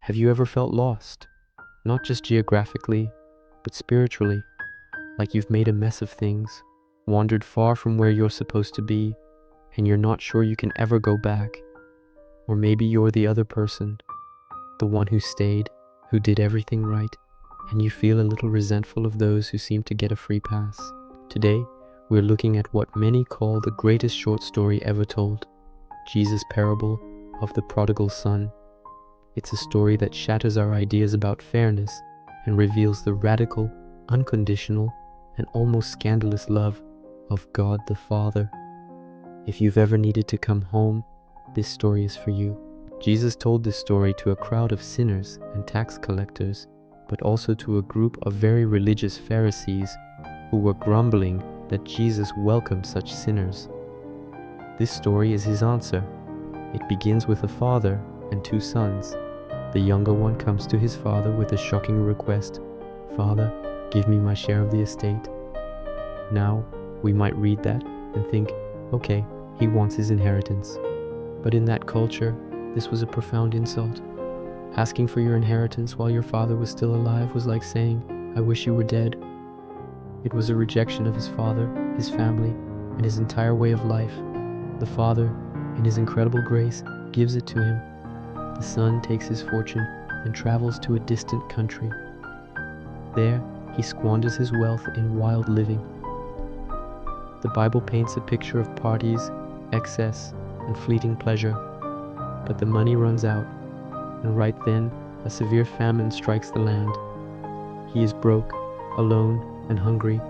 Have you ever felt lost? Not just geographically, but spiritually, like you've made a mess of things, wandered far from where you're supposed to be, and you're not sure you can ever go back. Or maybe you're the other person, the one who stayed, who did everything right, and you feel a little resentful of those who seem to get a free pass. Today, we're looking at what many call the greatest short story ever told, Jesus' parable of the Prodigal Son. It's a story that shatters our ideas about fairness and reveals the radical, unconditional, and almost scandalous love of God the Father. If you've ever needed to come home, this story is for you. Jesus told this story to a crowd of sinners and tax collectors, but also to a group of very religious Pharisees who were grumbling that Jesus welcomed such sinners. This story is his answer. It begins with a father and two sons. The younger one comes to his father with a shocking request, "Father, give me my share of the estate." Now, we might read that and think, okay, he wants his inheritance. But in that culture, this was a profound insult. Asking for your inheritance while your father was still alive was like saying, "I wish you were dead." It was a rejection of his father, his family, and his entire way of life. The father, in his incredible grace, gives it to him. The son takes his fortune and travels to a distant country. There, he squanders his wealth in wild living. The Bible paints a picture of parties, excess, and fleeting pleasure. But the money runs out, and right then, a severe famine strikes the land. He is broke, alone, and hungry.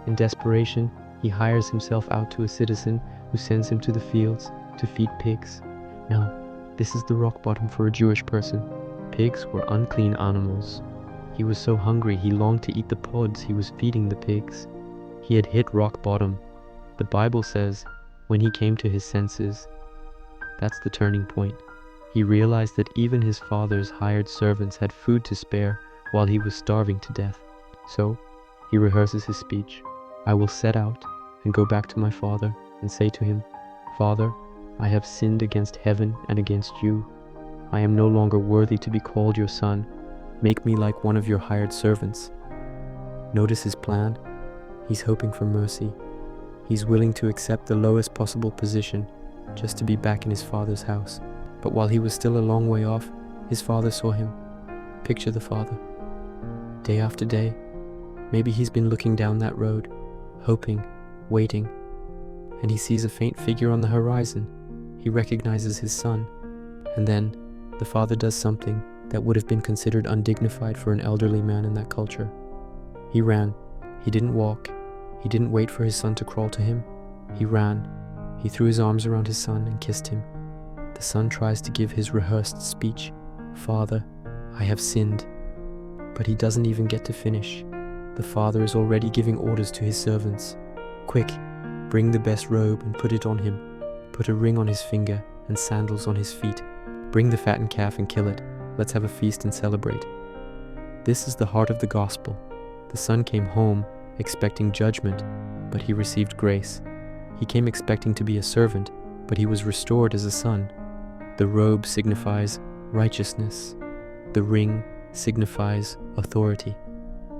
In desperation, he hires himself out to a citizen who sends him to the fields to feed pigs. Now, this is the rock bottom for a Jewish person. Pigs were unclean animals. He was so hungry he longed to eat the pods he was feeding the pigs. He had hit rock bottom. The Bible says, when he came to his senses, that's the turning point. He realized that even his father's hired servants had food to spare while he was starving to death. So, he rehearses his speech. "I will set out and go back to my father and say to him, 'Father, I have sinned against heaven and against you. I am no longer worthy to be called your son. Make me like one of your hired servants.'" Notice his plan. He's hoping for mercy. He's willing to accept the lowest possible position just to be back in his father's house. But while he was still a long way off, his father saw him. Picture the father. Day after day, maybe he's been looking down that road, hoping, waiting, and he sees a faint figure on the horizon. He recognizes his son, and then the father does something that would have been considered undignified for an elderly man in that culture. He ran. He didn't walk. He didn't wait for his son to crawl to him. He ran. He threw his arms around his son and kissed him. The son tries to give his rehearsed speech, "Father, I have sinned." But he doesn't even get to finish. The father is already giving orders to his servants. "Quick, bring the best robe and put it on him. Put a ring on his finger and sandals on his feet. Bring the fattened calf and kill it. Let's have a feast and celebrate." This is the heart of the gospel. The son came home expecting judgment, but he received grace. He came expecting to be a servant, but he was restored as a son. The robe signifies righteousness. The ring signifies authority.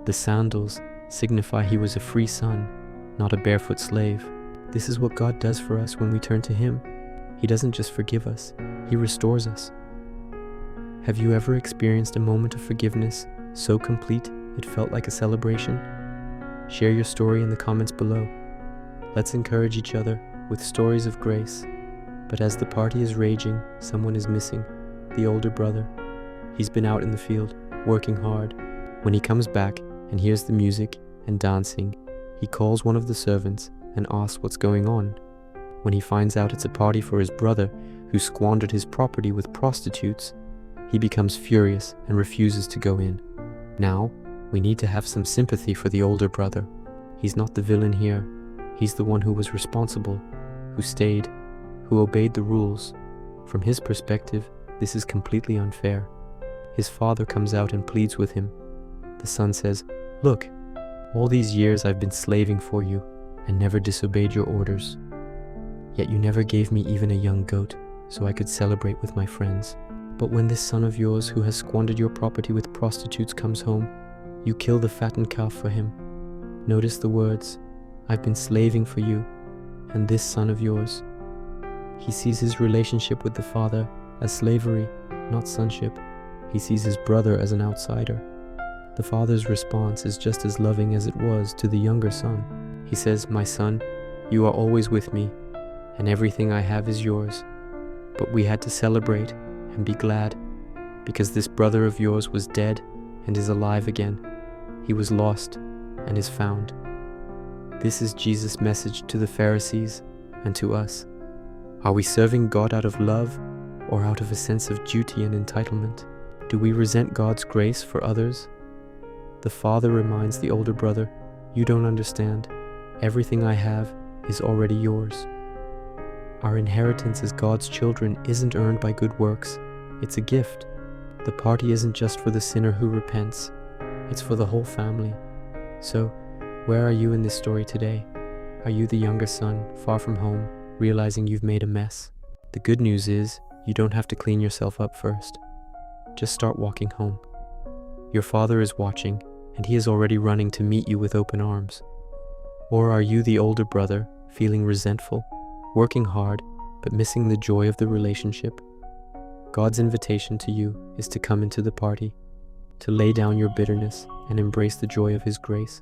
The sandals signify he was a free son, not a barefoot slave. This is what God does for us when we turn to him. He doesn't just forgive us, he restores us. Have you ever experienced a moment of forgiveness so complete it felt like a celebration? Share your story in the comments below. Let's encourage each other with stories of grace. But as the party is raging, someone is missing, the older brother. He's been out in the field, working hard. When he comes back and hears the music and dancing, he calls one of the servants and asks what's going on. When he finds out it's a party for his brother who squandered his property with prostitutes, he becomes furious and refuses to go in. Now, we need to have some sympathy for the older brother. He's not the villain here. He's the one who was responsible, who stayed, who obeyed the rules. From his perspective, this is completely unfair. His father comes out and pleads with him. The son says, "Look, all these years I've been slaving for you and never disobeyed your orders. Yet you never gave me even a young goat so I could celebrate with my friends. But when this son of yours who has squandered your property with prostitutes comes home, you kill the fattened calf for him. Notice the words, I've been slaving for you, and this son of yours. He sees his relationship with the father as slavery, not sonship. He sees his brother as an outsider. The father's response is just as loving as it was to the younger son. He says, my son, you are always with me, and everything I have is yours. But we had to celebrate and be glad, because this brother of yours was dead and is alive again. He was lost and is found. This is Jesus' message to the Pharisees and to us. Are we serving God out of love or out of a sense of duty and entitlement? Do we resent God's grace for others? The father reminds the older brother, you don't understand. Everything I have is already yours. Our inheritance as God's children isn't earned by good works. It's a gift. The party isn't just for the sinner who repents. It's for the whole family. So, where are you in this story today? Are you the younger son, far from home, realizing you've made a mess? The good news is, you don't have to clean yourself up first. Just start walking home. Your father is watching, and he is already running to meet you with open arms. Or are you the older brother, feeling resentful, working hard, but missing the joy of the relationship? God's invitation to you is to come into the party, to lay down your bitterness and embrace the joy of His grace.